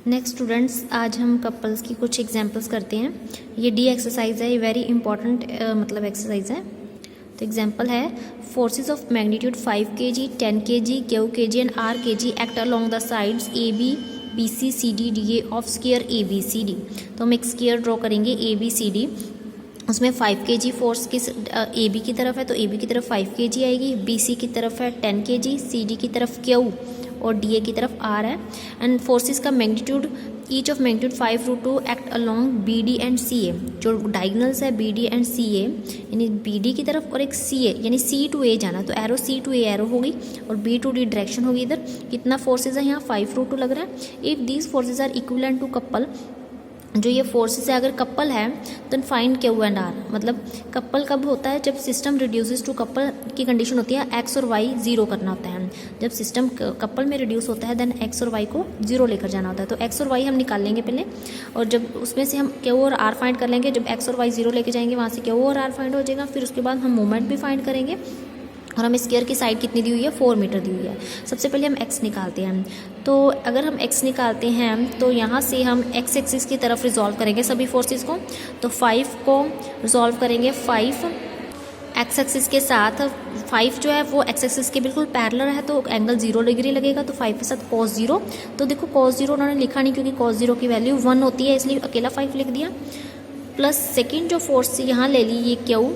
Next students, आज हम couples की कुछ एग्जांपल्स करते हैं। ये डी एक्सरसाइज है, ये वेरी इंपॉर्टेंट एक्सरसाइज है। तो एग्जांपल है, forces of magnitude 5 kg, 10 kg, Q kg and R kg act along the sides AB, BC, CD, DA of square ABCD। तो हम एक स्क्वायर ड्रॉ करेंगे ABCD। उसमें 5 kg फोर्स किस AB की तरफ है, तो AB की तरफ 5 kg आएगी, BC की तरफ है 10 kg, CD की तरफ Q और DA की तरफ R है। एंड फोर्सेस का magnitude each of magnitude 5√2 act along BD and CA। जो डायगनल्स है BD एंड CA, यानी BD की तरफ और एक CA यानी C to A जाना, तो arrow C to A arrow होगी और B to D डायरेक्शन होगी। इधर कितना फोर्सेस है, यहाँ 5√2 लग रहा है। If these forces are equivalent to couple, जो ये फोर्सेस है अगर कपल है तो फाइंड Q एंड R। मतलब कपल कब होता है, जब सिस्टम रिड्यूसेस टू कपल की कंडीशन होती है X और Y जीरो करना होता है। जब सिस्टम कपल में रिड्यूस होता है देन X और Y को जीरो लेकर जाना होता है। तो X और Y हम निकाल लेंगे पहले, और जब उसमें से हम Q और R फाइंड कर लेंगे। जब X और Y जीरो लेके जाएंगे वहाँ से Q और R फाइंड हो जाएगा। फिर उसके बाद हम मोमेंट भी फाइंड करेंगे और हमें स्क्वायर की साइड कितनी दी हुई है, 4 मीटर दी हुई है। सबसे पहले हम x निकालते हैं। तो अगर हम x निकालते हैं तो यहाँ से हम x एक्सिस की तरफ रिजॉल्व करेंगे सभी फोर्सेस को। तो 5 को रिजॉल्व करेंगे, 5 x एक्सिस के साथ। 5 जो है वो x एक्सिस के बिल्कुल पैरेलल है, तो एंगल 0 डिग्री लगेगा। तो 5 के साथ cos 0। तो देखो cos 0 उन्होंने लिखा नहीं क्योंकि cos 0 की वैल्यू 1 होती है, इसलिए अकेला 5 लिख दिया। प्लस सेकेंड जो फोर्स यहाँ ले ली ये Q,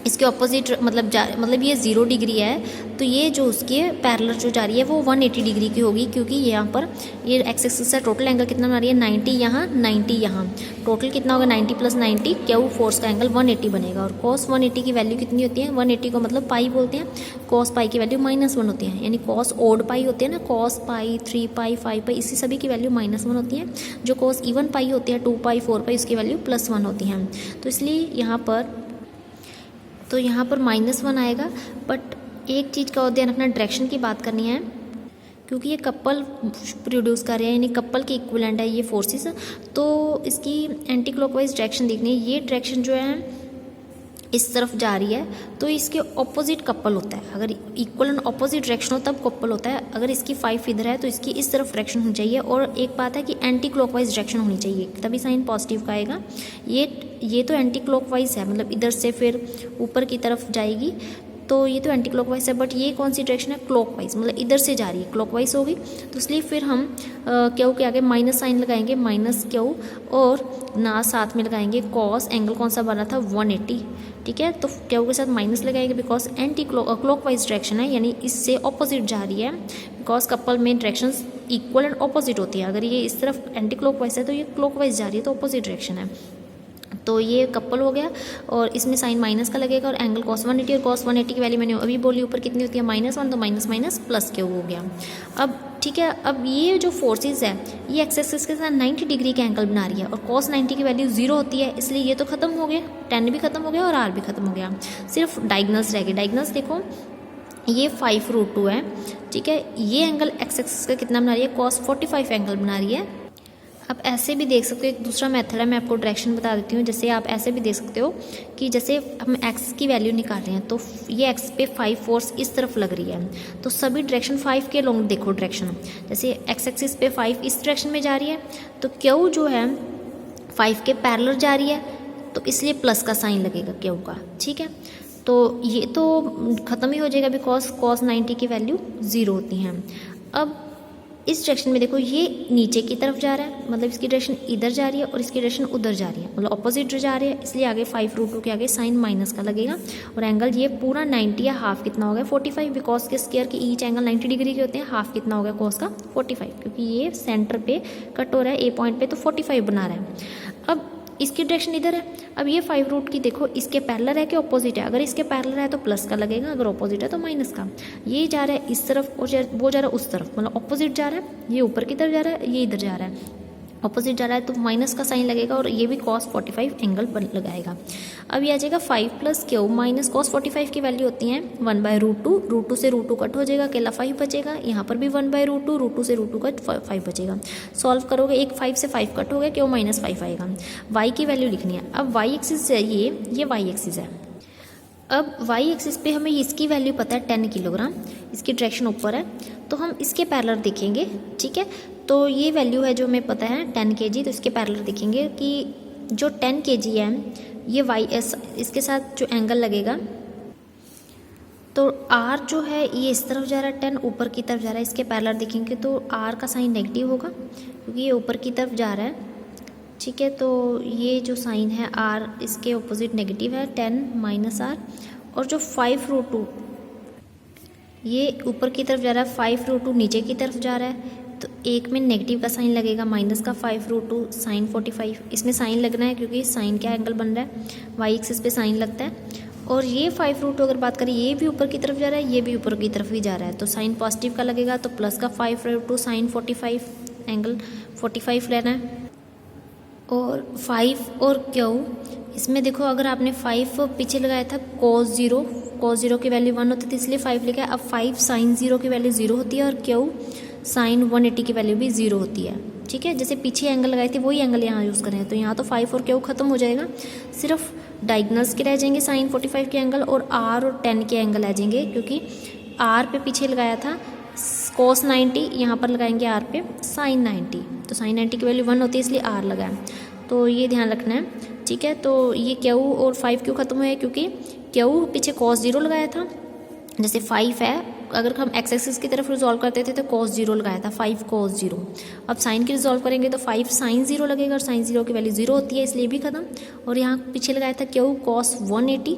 इसके ऑपोजिट मतलब ये 0 डिग्री है, तो ये जो उसके पैरेलल जो जा रही है वो 180 डिग्री की होगी, क्योंकि यहाँ पर ये एक्स एक्सिस से टोटल एंगल कितना बना रही है, 90 यहाँ 90 यहाँ, टोटल कितना होगा 90 + 90, Q फोर्स का एंगल 180 बनेगा। और cos 180 की वैल्यू कितनी होती है, 180 को मतलब पाई बोलते हैं, cos पाई की वैल्यू -1 होती है। यानी cos ओड पाई होती है ना, cos पाई 3 पाई 5 पाई, इसी सभी की वैल्यू -1 होती है। जो cos इवन पाई होती है 2 पाई 4 पाई, उसकी वैल्यू +1 होती है। तो इसलिए यहाँ पर -1 आएगा। बट एक चीज़ का और ध्यान रखना, डायरेक्शन की बात करनी है, क्योंकि ये कपल प्रोड्यूस कर रहे हैं, यानी कपल के इक्विवेलेंट है ये फोर्सेस। तो इसकी एंटी क्लॉकवाइज डायरेक्शन देखनी है। ये डायरेक्शन जो है इस तरफ जा रही है, तो इसके ऑपोजिट कपल होता है। अगर इक्वल एंड ऑपोजिट डायरेक्शन हो तब कपल होता है। अगर इसकी 5 इधर है तो इसकी इस तरफ डायरेक्शन होनी चाहिए। और एक बात है कि एंटी क्लॉकवाइज डायरेक्शन होनी चाहिए, तभी साइन पॉजिटिव का आएगा। ये तो एंटी क्लॉकवाइज है, मतलब इधर से फिर ऊपर की तरफ जाएगी, तो ये तो एंटी क्लॉकवाइज है। बट ये कौन सी डायरेक्शन है, क्लॉकवाइज, मतलब इधर से जा रही है, क्लॉकवाइज होगी। तो इसलिए फिर हम Q के आगे माइनस साइन लगाएंगे, -Q, और ना साथ में लगाएंगे cos। एंगल कौन सा बना था, 180, ठीक है। तो Q के साथ माइनस लगाएंगे बिकॉज एंटी क्लॉकवाइज डायरेक्शन है, यानी इससे ऑपोजिट जा रही है। बिकॉज कपल में डायरेक्शन इक्वल एंड ऑपोजिट होती है। अगर ये इस तरफ एंटी क्लॉकवाइज है तो ये क्लॉकवाइज जा रही है, तो ऑपोजिट डायरेक्शन है। तो ये कपल हो गया, और इसमें साइन माइनस का लगेगा, और एंगल cos 180, और cos 180 की वैल्यू मैंने अभी बोली ऊपर कितनी होती है, -1, तो माइनस प्लस Q हो गया। अब ठीक है, अब ये जो फोर्सेस है ये एक्स एक्सिस के साथ 90 डिग्री का एंगल बना रही है, और cos 90 की वैल्यू 0 होती है, इसलिए ये तो खत्म हो गया, 10 भी खत्म हो गया और R भी खत्म हो गया। सिर्फ डायगनल्स रह गए। डायगनल्स देखो, ये 5√2 है, ठीक है। ये एंगल एक्स एक्सिस का कितना बना रही है, cos 45 एंगल बना रही है। आप ऐसे भी देख सकते हो, एक दूसरा मेथड है, मैं आपको डायरेक्शन बता देती हूँ। जैसे आप ऐसे भी देख सकते हो कि जैसे हम x की वैल्यू निकाल रहे हैं, तो ये x पे 5 फोर्स इस तरफ लग रही है, तो सभी डायरेक्शन 5 के लॉन्ग देखो डायरेक्शन। जैसे x एक्सिस पे 5 इस डायरेक्शन में जा रही है, तो Q जो है 5 के पैरेलल जा रही है, तो इसलिए प्लस का साइन लगेगा Q का, ठीक है। तो ये तो ख़त्म ही हो जाएगा बिकॉज cos 90 की वैल्यू 0 होती है। अब इस डायरेक्शन में देखो, ये नीचे की तरफ जा रहा है, मतलब इसकी डायरेक्शन इधर जा रही है और इसकी डायरेक्शन उधर जा रही है, मतलब ऑपोजिट जा रही है, इसलिए आगे 5√2 के आगे साइन माइनस का लगेगा। और एंगल ये पूरा 90 या हाफ कितना हो गया, 45, बिकॉज के स्क्वायर के ईच एंगल 90 डिग्री के होते हैं। हाफ कितना हो गया cos का, 45, क्योंकि ये सेंटर पे कट हो रहा है A पॉइंट पे, तो 45 बना रहा है। अब इसकी डायरेक्शन इधर है। अब ये 5√2 की देखो, इसके पैरेलल है कि ऑपोजिट है, अगर इसके पैरेलल है तो प्लस का लगेगा, अगर ऑपोजिट है तो माइनस का। ये जा रहा है इस तरफ और वो जा रहा है उस तरफ, मतलब ऑपोजिट जा रहा है, ये ऊपर की तरफ जा रहा है, ये इधर जा रहा है, ऑपोजिट जा रहा है, तो माइनस का साइन लगेगा, और ये भी cos 45 एंगल लगाएगा। अब ये आ जाएगा 5 + Q माइनस cos 45 की वैल्यू होती है 1/√2, √2 से √2 कट हो जाएगा, अकेला 5 बचेगा। यहाँ पर भी 1/√2, √2 से √2 कट 5 बचेगा। सॉल्व करोगे, एक 5 से 5 कट हो गया, Q -5 आएगा। y की वैल्यू लिखनी है। अब y एक्सिस है, ये y एक्सिस है। अब y एक्सिस पे हमें इसकी वैल्यू पता है 10 किलोग्राम, इसकी डायरेक्शन ऊपर है, तो हम इसके पैरेलल देखेंगे, ठीक है। तो ये वैल्यू है जो हमें पता है 10 kg, तो इसके पैरेलल देखेंगे कि जो 10 kg है ये YS इसके साथ जो एंगल लगेगा, तो R जो है ये इस तरफ जा रहा है, 10 ऊपर की तरफ जा रहा है। इसके पैरेलल देखेंगे तो R का साइन नेगेटिव होगा क्योंकि ये ऊपर की तरफ जा रहा है, ठीक है। तो ये जो साइन है R इसके ऑपोजिट नेगेटिव है, 10 - R। और जो 5√2 ये ऊपर की तरफ जा रहा है, 5√2 नीचे की तरफ जा रहा है, तो एक में नेगेटिव का साइन लगेगा, माइनस का 5√2 साइन 45। इसमें साइन लगना है क्योंकि साइन क्या एंगल बन रहा है, वाई एक्सिस पे साइन लगता है। और ये 5√2 अगर बात करें ये भी ऊपर की तरफ जा रहा है, ये भी ऊपर की तरफ ही जा रहा है, तो साइन पॉजिटिव का लगेगा, तो प्लस का 5√2 साइन 45, एंगल 45 लेना है। और 5 और क्यू, इसमें देखो अगर आपने 5 पीछे लगाया था cos 0 की वैल्यू 1 होती थी इसलिए 5 लिखा है। अब 5 साइन 0 की वैल्यू 0 होती है और क्यू साइन 180 की वैल्यू भी 0 होती है, ठीक है। जैसे पीछे एंगल लगाए थे वही एंगल यहाँ यूज़ करें, तो यहाँ तो 5 और क्यू खत्म हो जाएगा, सिर्फ डायगनल्स के रह जाएंगे साइन 45 के एंगल, और R और 10 के एंगल आ जाएंगे क्योंकि R पे पीछे लगाया था cos 90, यहाँ पर लगाएंगे R पे साइन 90, तो साइन 90 की वैल्यू 1 होती है इसलिए R लगाया, तो ये ध्यान रखना है, ठीक है। तो ये क्यू और 5 क्यों खत्म हुए, क्योंकि क्यू पीछे cos 0 लगाया था, जैसे 5 है, अगर हम एक्स एक्सिस की तरफ रिजॉल्व करते थे तो cos 0 लगाया था, 5 cos 0। अब साइन की रिजॉल्व करेंगे तो 5 साइन 0 लगेगा और साइन 0 की वैल्यू 0 होती है इसलिए भी खत्म। और यहाँ पीछे लगाया था क्यू cos 180,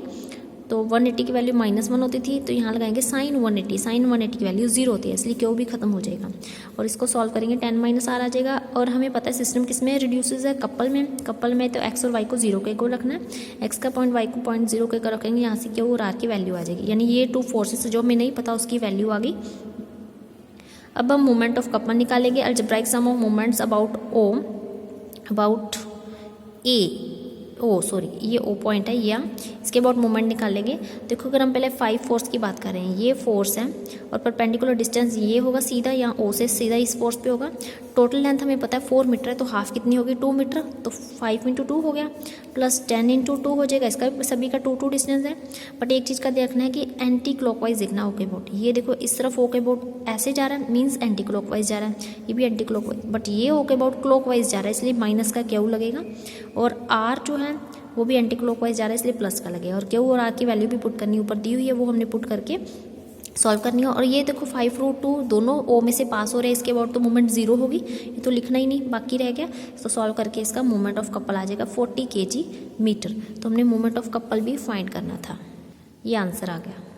तो 180 की वैल्यू -1 होती थी, तो यहाँ लगाएंगे साइन 180, साइन 180 की वैल्यू 0 होती है इसलिए क्यू भी खत्म हो जाएगा। और इसको सॉल्व करेंगे 10 - R आ जाएगा। और हमें पता है सिस्टम किस में रिड्यूसेस है, कपल में तो x और y को 0 के इक्वल रखना है, x का पॉइंट y को पॉइंट 0 के इक्वल रखेंगे, यहाँ से क्यू और R की वैल्यू आ जाएगी, यानी ये 2 फोर्सेस जो हमें नहीं पता उसकी वैल्यू आ गई। अब हम मोमेंट ऑफ कपल निकालेंगे, algebraic sum of moments about ये O पॉइंट है, या इसके अबाउट मोमेंट निकालेंगे। देखो अगर हम पहले 5 फोर्स की बात कर रहे हैं, ये फोर्स है और परपेंडिकुलर डिस्टेंस ये होगा सीधा, यहाँ O से सीधा इस फोर्स पे होगा। टोटल लेंथ हमें पता है 4 मीटर है, तो हाफ कितनी होगी 2 मीटर, तो 5 × 2 हो गया, प्लस 10 × 2 हो जाएगा, इसका सभी का 2 डिस्टेंस है। बट एक चीज़ का देखना है कि एंटी क्लॉकवाइज देखना O के अबाउट, ये देखो इस तरफ O के अबाउट ऐसे जा रहा है, मीन्स एंटी क्लॉकवाइज जा रहा है, ये भी एंटी क्लॉकवाइज, बट ये O के अबाउट क्लॉकवाइज जा रहा है इसलिए माइनस का क्यू लगेगा, और R जो है वो भी एंटी क्लॉकवाइज जा रहा है इसलिए प्लस का लगेगा। और क्यू और R की वैल्यू भी पुट करनी ऊपर दी हुई है, वो हमने पुट करके सॉल्व करनी है। और ये देखो 5√2 दोनों O में से पास हो रहे हैं, इसके अबाउट तो मोमेंट 0 होगी, ये तो लिखना ही नहीं बाकी रह गया, तो सॉल्व करके इसका मोमेंट ऑफ कपल आ जाएगा 40 kg मीटर। तो हमने मोमेंट ऑफ कपल भी फाइंड करना था, ये आंसर आ गया।